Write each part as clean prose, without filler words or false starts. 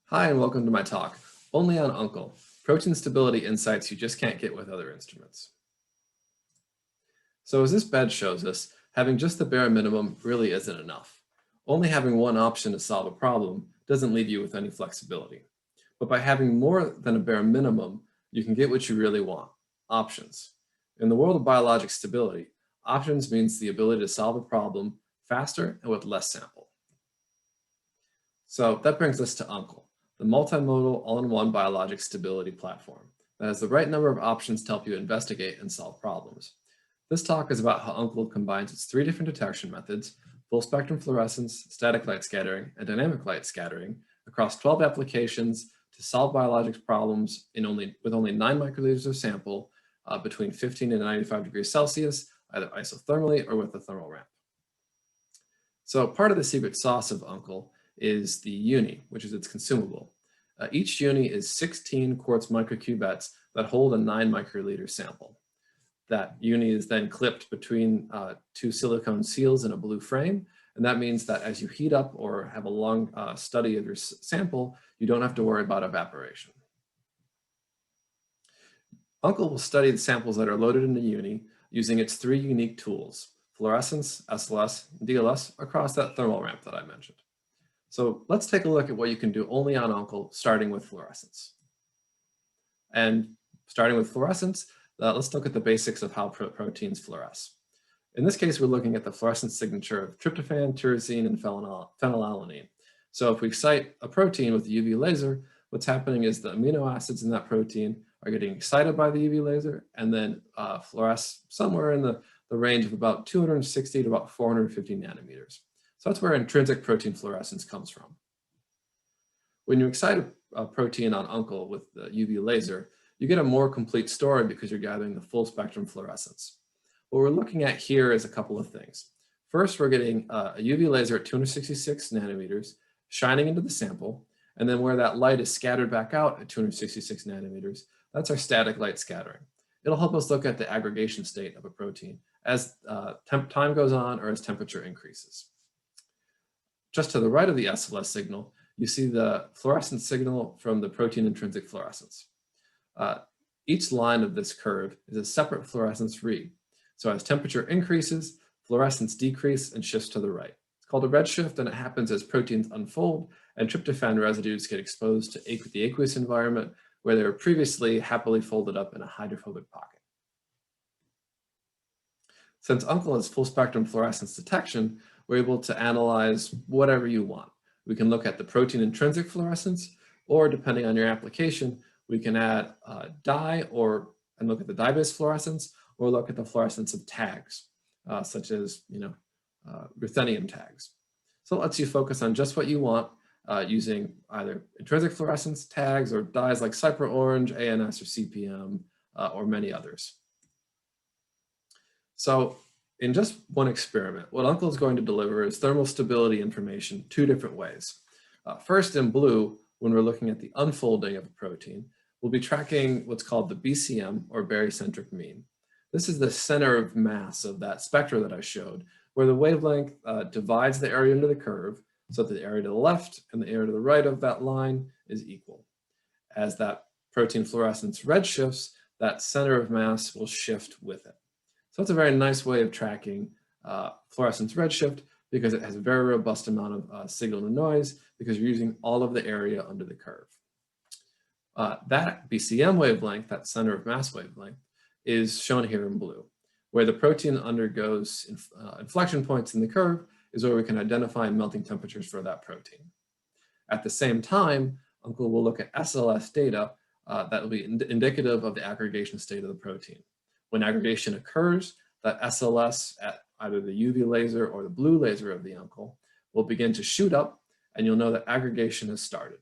Hi, and welcome to my talk, only on Uncle, protein stability insights you just can't get with other instruments. So as this bed shows us, having just the bare minimum really isn't enough. Only having one option to solve a problem doesn't leave you with any flexibility. But by having more than a bare minimum, you can get what you really want, options. In the world of biologic stability, options means the ability to solve a problem faster and with less sample. So that brings us to Uncle, the multimodal all-in-one biologic stability platform that has the right number of options to help you investigate and solve problems. This talk is about how Uncle combines its three different detection methods, full spectrum fluorescence, static light scattering, and dynamic light scattering across 12 applications to solve biologics problems with only 9 microliters of sample between 15 and 95 degrees Celsius, either isothermally or with a thermal ramp. So part of the secret sauce of Uncle is the uni, which is its consumable. Each uni is 16 quartz microcubettes that hold a 9 microliter sample. That uni is then clipped between two silicone seals in a blue frame, and that means that as you heat up or have a long study of your sample, you don't have to worry about evaporation. Uncle will study the samples that are loaded in the uni using its three unique tools, fluorescence, SLS, and DLS, across that thermal ramp that I mentioned. So let's take a look at what you can do only on Uncle, starting with fluorescence. And starting with fluorescence, let's look at the basics of how proteins fluoresce. In this case, we're looking at the fluorescence signature of tryptophan, tyrosine, and phenylalanine. So if we excite a protein with the UV laser, what's happening is the amino acids in that protein are getting excited by the UV laser and then fluoresce somewhere in the range of about 260 to about 450 nanometers. So that's where intrinsic protein fluorescence comes from. When you excite a protein on Uncle with the UV laser, you get a more complete story because you're gathering the full spectrum fluorescence. What we're looking at here is a couple of things. First, we're getting a UV laser at 266 nanometers shining into the sample, and then where that light is scattered back out at 266 nanometers, that's our static light scattering. It'll help us look at the aggregation state of a protein as time goes on or as temperature increases. Just to the right of the SLS signal, you see the fluorescence signal from the protein intrinsic fluorescence. Each line of this curve is a separate fluorescence read. So as temperature increases, fluorescence decreases and shifts to the right. It's called a redshift, and it happens as proteins unfold and tryptophan residues get exposed to the aqueous environment where they were previously happily folded up in a hydrophobic pocket. Since Uncle has full spectrum fluorescence detection, we're able to analyze whatever you want. We can look at the protein intrinsic fluorescence, or depending on your application, we can add dye and look at the dye-based fluorescence, or look at the fluorescence of tags, such as ruthenium tags. So it lets you focus on just what you want using either intrinsic fluorescence tags or dyes like Cypher Orange, ANS, or CPM, or many others. So in just one experiment, what Uncle is going to deliver is thermal stability information two different ways. First, in blue, when we're looking at the unfolding of a protein, we'll be tracking what's called the BCM, or barycentric mean. This is the center of mass of that spectra that I showed, where the wavelength divides the area under the curve, so that the area to the left and the area to the right of that line is equal. As that protein fluorescence redshifts, that center of mass will shift with it. So it's a very nice way of tracking fluorescence redshift because it has a very robust amount of signal to noise because you're using all of the area under the curve. That BCM wavelength, that center of mass wavelength, is shown here in blue. Where the protein undergoes inflection points in the curve is where we can identify melting temperatures for that protein. At the same time, Uncle will look at SLS data that will be indicative of the aggregation state of the protein. When aggregation occurs, that SLS at either the UV laser or the blue laser of the Uncle will begin to shoot up, and you'll know that aggregation has started.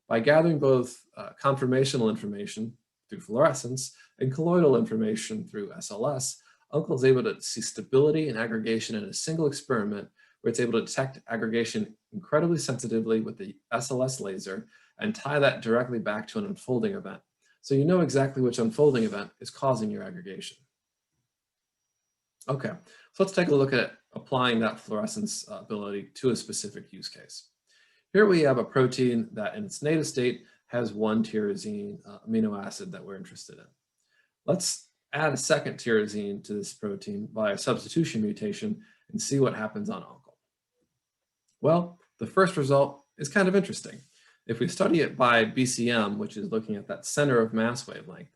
By gathering both conformational information through fluorescence and colloidal information through SLS, Uncle is able to see stability and aggregation in a single experiment where it's able to detect aggregation incredibly sensitively with the SLS laser and tie that directly back to an unfolding event. So you know exactly which unfolding event is causing your aggregation. Okay, so let's take a look at applying that fluorescence ability to a specific use case. Here we have a protein that in its native state has one tyrosine amino acid that we're interested in. Let's add a second tyrosine to this protein by a substitution mutation and see what happens on uncle. Well, the first result is kind of interesting. If we study it by BCM, which is looking at that center of mass wavelength,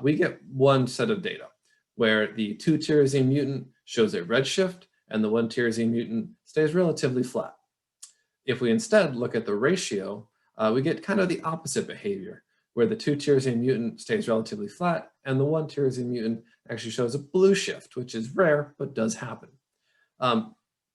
we get one set of data where the 2-tyrosine mutant shows a redshift and the 1-tyrosine mutant stays relatively flat. If we instead look at the ratio, we get kind of the opposite behavior, where the 2-tyrosine mutant stays relatively flat and the 1-tyrosine mutant actually shows a blue shift, which is rare, but does happen.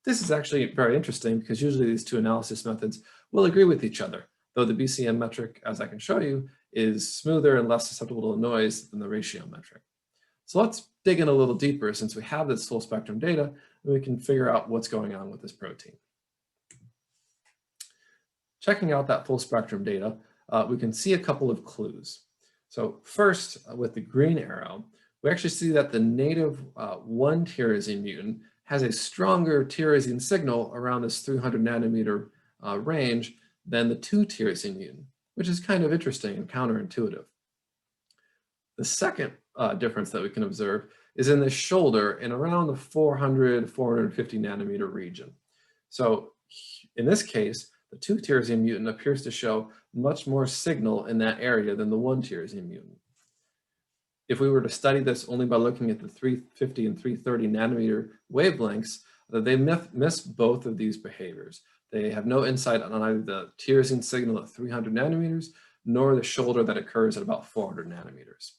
This is actually very interesting because usually these two analysis methods will agree with each other, though the BCM metric, as I can show you, is smoother and less susceptible to noise than the ratio metric. So let's dig in a little deeper since we have this full spectrum data and we can figure out what's going on with this protein. Checking out that full spectrum data, we can see a couple of clues. So first, with the green arrow, we actually see that the native 1-tyrosine mutant has a stronger tyrosine signal around this 300 nanometer range than the 2-tyrosine mutant, which is kind of interesting and counterintuitive. The second difference that we can observe is in the shoulder in around the 400, 450 nanometer region. So in this case, the 2-tyrosine mutant appears to show much more signal in that area than the 1-tyrosine mutant. If we were to study this only by looking at the 350 and 330 nanometer wavelengths, they miss both of these behaviors. They have no insight on either the tyrosine signal at 300 nanometers, nor the shoulder that occurs at about 400 nanometers.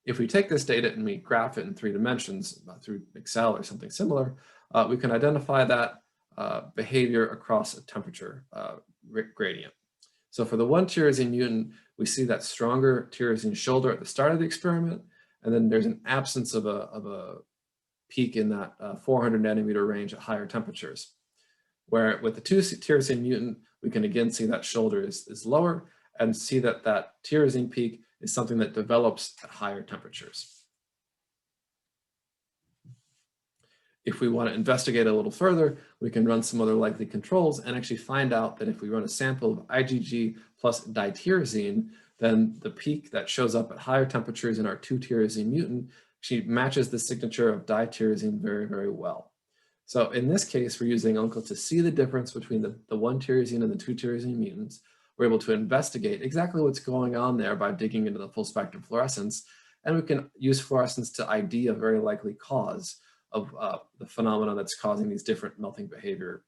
If we take this data and we graph it in 3 dimensions through Excel or something similar, we can identify that behavior across a temperature gradient. So for the 1-tyrosine mutant, we see that stronger tyrosine shoulder at the start of the experiment, and then there's an absence of a peak in that 400 nanometer range at higher temperatures. Where with the 2-tyrosine mutant, we can again see that shoulder is lower and see that that tyrosine peak is something that develops at higher temperatures. If we want to investigate a little further, we can run some other likely controls and actually find out that if we run a sample of IgG plus dityrosine, then the peak that shows up at higher temperatures in our 2-tyrosine mutant actually matches the signature of dityrosine very, very well. So in this case, we're using UNCLE to see the difference between the 1-tyrosine and the 2-tyrosine mutants. We're able to investigate exactly what's going on there by digging into the full spectrum fluorescence, and we can use fluorescence to ID a very likely cause of the phenomenon that's causing these different melting behavior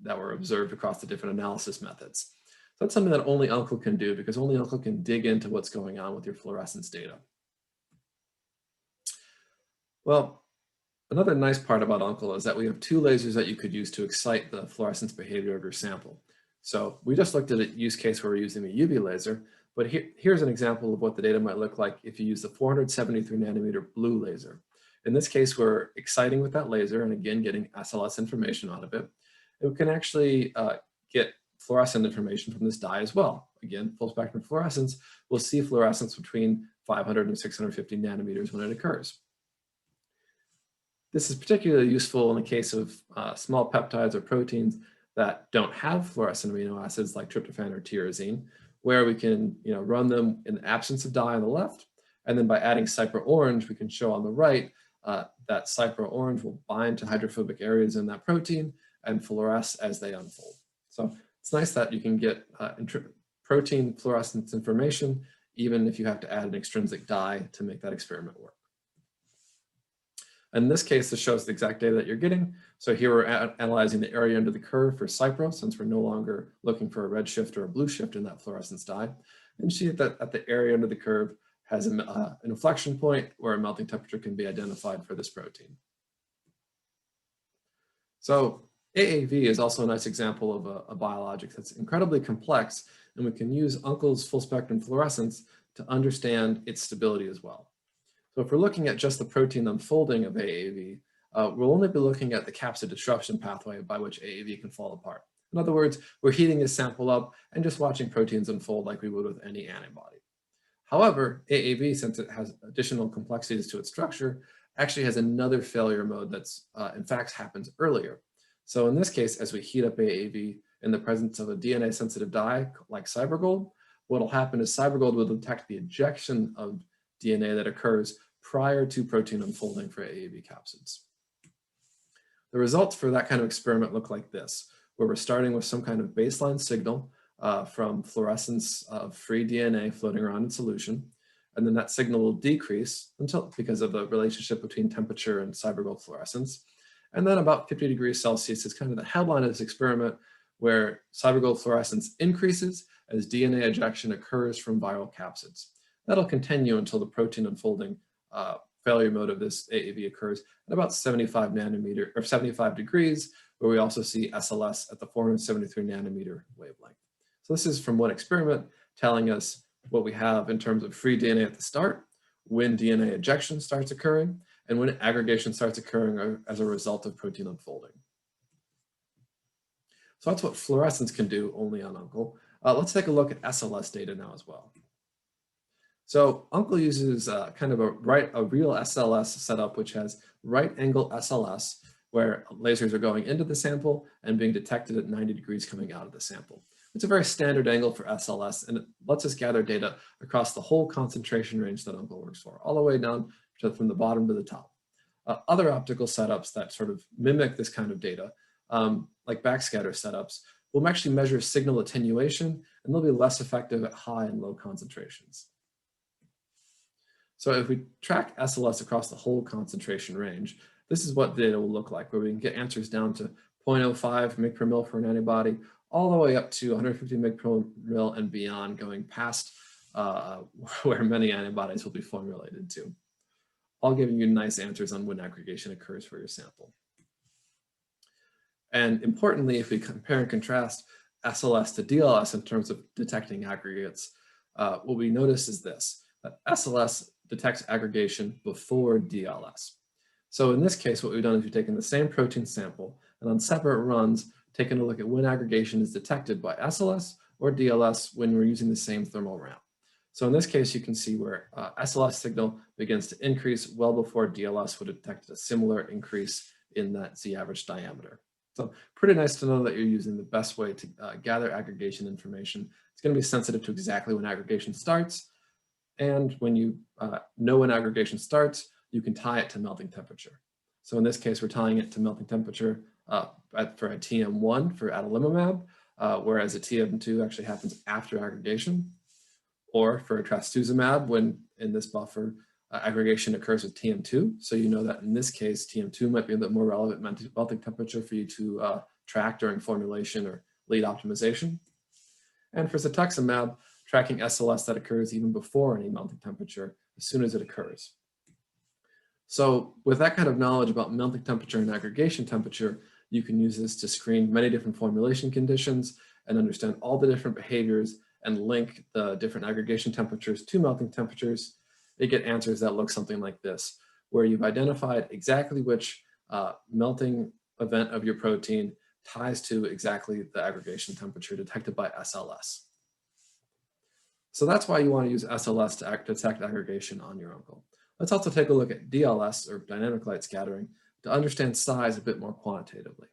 that were observed across the different analysis methods. So that's something that only UNCLE can do because only UNCLE can dig into what's going on with your fluorescence data. Well, another nice part about UNCLE is that we have 2 lasers that you could use to excite the fluorescence behavior of your sample. So we just looked at a use case where we're using the UV laser, but here's an example of what the data might look like if you use the 473 nanometer blue laser. In this case, we're exciting with that laser and again, getting SLS information out of it. And we can actually get fluorescent information from this dye as well. Again, full spectrum fluorescence, we'll see fluorescence between 500 and 650 nanometers when it occurs. This is particularly useful in the case of small peptides or proteins that don't have fluorescent amino acids like tryptophan or tyrosine, where we can run them in the absence of dye on the left, and then by adding cypher orange, we can show on the right that cypher orange will bind to hydrophobic areas in that protein and fluoresce as they unfold. So it's nice that you can get protein fluorescence information, even if you have to add an extrinsic dye to make that experiment work. In this case, this shows the exact data that you're getting. So here we're analyzing the area under the curve for cypro, since we're no longer looking for a red shift or a blue shift in that fluorescence dye. And you see that at the area under the curve has an inflection point where a melting temperature can be identified for this protein. So AAV is also a nice example of a biologic that's incredibly complex, and we can use UNCLE's full spectrum fluorescence to understand its stability as well. So if we're looking at just the protein unfolding of AAV, we'll only be looking at the capsid disruption pathway by which AAV can fall apart. In other words, we're heating this sample up and just watching proteins unfold like we would with any antibody. However, AAV, since it has additional complexities to its structure, actually has another failure mode that's in fact happens earlier. So in this case, as we heat up AAV in the presence of a DNA-sensitive dye like cybergold, what will happen is cybergold will detect the ejection of DNA that occurs prior to protein unfolding for AAV capsids. The results for that kind of experiment look like this, where we're starting with some kind of baseline signal from fluorescence of free DNA floating around in solution, and then that signal will decrease because of the relationship between temperature and cybergold fluorescence. And then about 50 degrees Celsius is kind of the headline of this experiment, where cybergold fluorescence increases as DNA ejection occurs from viral capsids. That'll continue until the protein unfolding failure mode of this AAV occurs at about 75 degrees, where we also see SLS at the 473 nanometer wavelength. So this is from one experiment telling us what we have in terms of free DNA at the start, when DNA ejection starts occurring, and when aggregation starts occurring as a result of protein unfolding. So that's what fluorescence can do only on UNCLE. Let's take a look at SLS data now as well. So UNCLE uses kind of a real SLS setup, which has right angle SLS, where lasers are going into the sample and being detected at 90 degrees coming out of the sample. It's a very standard angle for SLS, and it lets us gather data across the whole concentration range that UNCLE works for, all the way down from the bottom to the top. Other optical setups that sort of mimic this kind of data, like backscatter setups, will actually measure signal attenuation, and they'll be less effective at high and low concentrations. So if we track SLS across the whole concentration range, this is what data will look like, where we can get answers down to 0.05 mg per mil for an antibody, all the way up to 150 mg per mil and beyond, going past where many antibodies will be formulated to. All giving you nice answers on when aggregation occurs for your sample. And importantly, if we compare and contrast SLS to DLS in terms of detecting aggregates, what we notice is this, that SLS detects aggregation before DLS. So in this case, what we've done is we've taken the same protein sample and on separate runs, taken a look at when aggregation is detected by SLS or DLS when we're using the same thermal ramp. So in this case, you can see where SLS signal begins to increase well before DLS would have detected a similar increase in that Z average diameter. So pretty nice to know that you're using the best way to gather aggregation information. It's going to be sensitive to exactly when aggregation starts. And when you know when aggregation starts, you can tie it to melting temperature. So in this case, we're tying it to melting temperature for a TM1 for adalimumab, whereas a TM2 actually happens after aggregation. Or for trastuzumab, when in this buffer, aggregation occurs with TM2. So you know that in this case, TM2 might be a bit more relevant melting temperature for you to track during formulation or lead optimization. And for cetuximab, tracking SLS that occurs even before any melting temperature, as soon as it occurs. So with that kind of knowledge about melting temperature and aggregation temperature, you can use this to screen many different formulation conditions and understand all the different behaviors and link the different aggregation temperatures to melting temperatures. They get answers that look something like this, where you've identified exactly which melting event of your protein ties to exactly the aggregation temperature detected by SLS. So that's why you want to use SLS to detect aggregation on your UNCLE. Let's also take a look at DLS, or dynamic light scattering, to understand size a bit more quantitatively.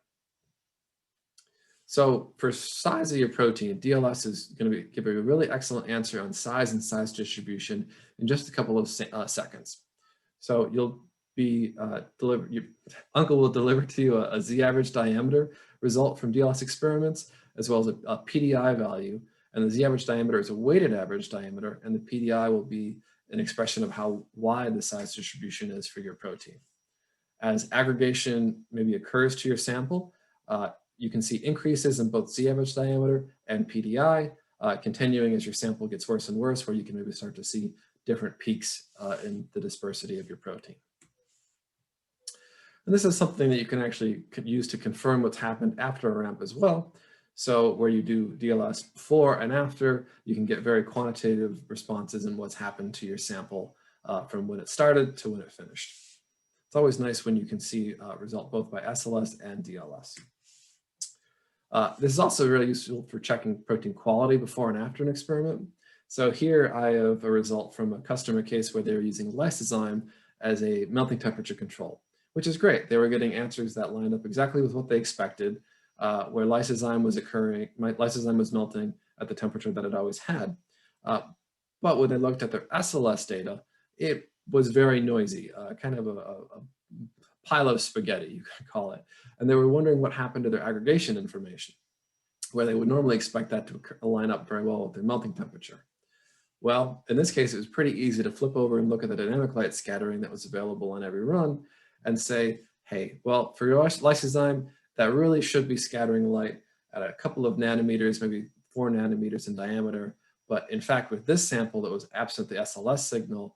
So for size of your protein, DLS is going to give you a really excellent answer on size and size distribution in just a couple of seconds. So you'll be UNCLE will deliver to you a Z average diameter result from DLS experiments, as well as a PDI value. And the Z average diameter is a weighted average diameter, and the PDI will be an expression of how wide the size distribution is for your protein. As aggregation maybe occurs to your sample, you can see increases in both Z average diameter and PDI, continuing as your sample gets worse and worse, where you can maybe start to see different peaks in the dispersity of your protein. And this is something that you can actually use to confirm what's happened after a ramp as well. So where you do DLS before and after, you can get very quantitative responses in what's happened to your sample from when it started to when it finished. It's always nice when you can see a result both by SLS and DLS. This is also really useful for checking protein quality before and after an experiment. So here I have a result from a customer case where they were using lysozyme as a melting temperature control, which is great. They were getting answers that lined up exactly with what they expected, where lysozyme was occurring, lysozyme was melting at the temperature that it always had. But when they looked at their SLS data, it was very noisy, kind of a pile of spaghetti, you could call it. And they were wondering what happened to their aggregation information, where they would normally expect that to line up very well with their melting temperature. Well, in this case, it was pretty easy to flip over and look at the dynamic light scattering that was available on every run and say, hey, well, for your lysozyme, that really should be scattering light at a couple of nanometers, maybe 4 nanometers in diameter. But in fact, with this sample that was absent the SLS signal,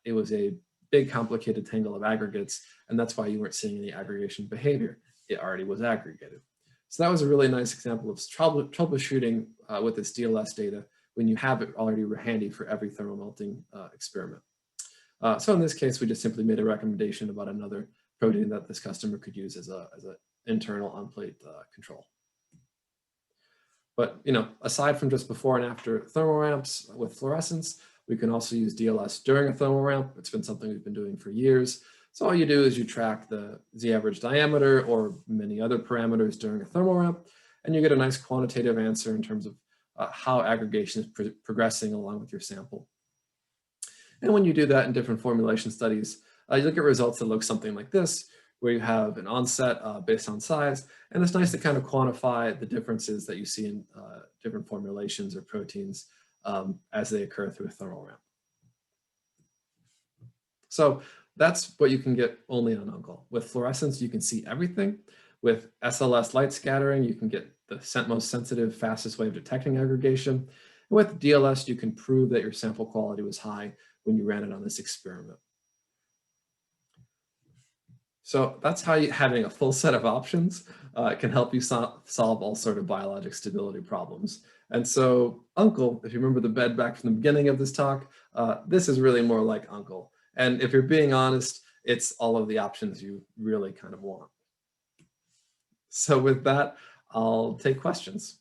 it was a big complicated tangle of aggregates, and that's why you weren't seeing any aggregation behavior. It already was aggregated. So that was a really nice example of troubleshooting with this DLS data when you have it already handy for every thermal melting experiment. So in this case, we just simply made a recommendation about another protein that this customer could use as an internal on-plate control. But aside from just before and after thermal ramps with fluorescence, we can also use DLS during a thermal ramp. It's been something we've been doing for years. So all you do is you track the z-average diameter or many other parameters during a thermal ramp, and you get a nice quantitative answer in terms of how aggregation is progressing along with your sample. And when you do that in different formulation studies, you look at results that look something like this, where you have an onset based on size, and it's nice to kind of quantify the differences that you see in different formulations or proteins as they occur through a thermal ramp. So that's what you can get only on UNCLE. With fluorescence, you can see everything. With SLS light scattering, you can get the most sensitive, fastest way of detecting aggregation. And with DLS, you can prove that your sample quality was high when you ran it on this experiment. So that's how having a full set of options can help you solve all sort of biologic stability problems. And so UNCLE, if you remember the bed back from the beginning of this talk, this is really more like UNCLE. And if you're being honest, it's all of the options you really kind of want. So with that, I'll take questions.